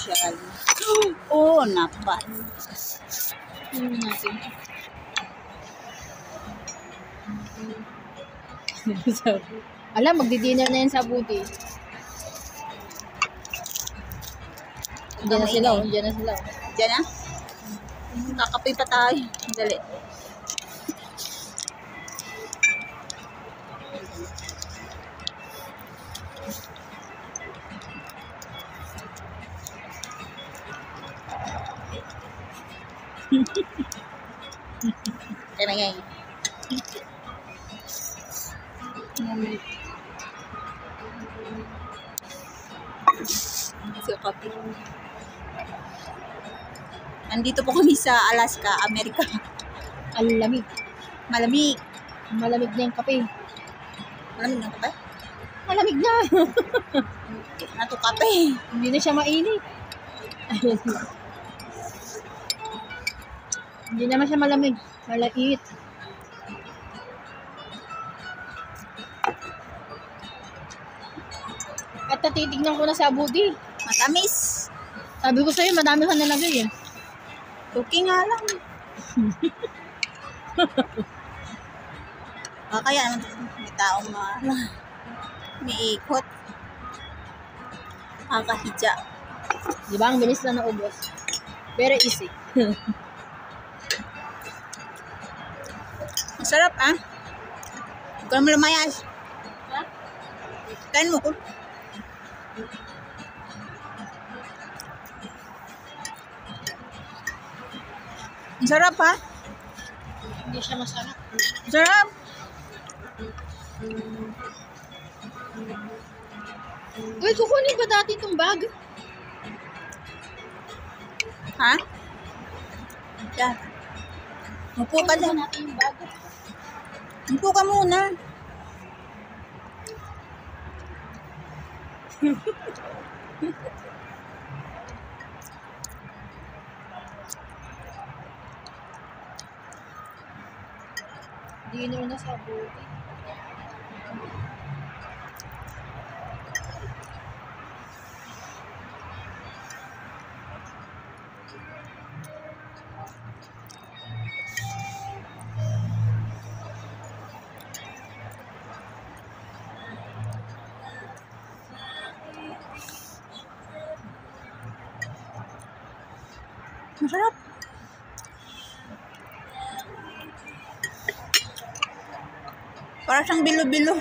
Shal. Oh, napat. Tingnan natin. Alam, magdi-dinner na yan sa buti. Diyan na sila, oh. Diyan na sila. Diyan na? Kakape pa tayo. Dali. Kaya na ngayon. So, kape. Nandito po kami sa Alaska, Amerika. Ang lamig. Malamig. Malamig na yung kape. Malamig ng kape? Malamig na. Nato kape. Hindi na siya mainit. Hindi naman siya malamig. Malait. At natitignan ko na sa buti. Matamis. Sabi ko sa'yo, madami ka nalagay eh. Okay nga lang. Kaya naman may taong may ikot. Kakahidya. Di ba? Ang bilis na naubos. Very easy. Masarap ah. Huwag ka naman lumayas. Ha? Kain mo ko. Ang sarap ha. Hindi siya masarap. Ang sarap. Uy, kukunin ba dati itong bag? Ha? Yan. Upo ka Kukunin dyan. ba natin yung bag? Upo ka muna. Dinner na sa buti. Masarap. Para siyang bilo-bilo.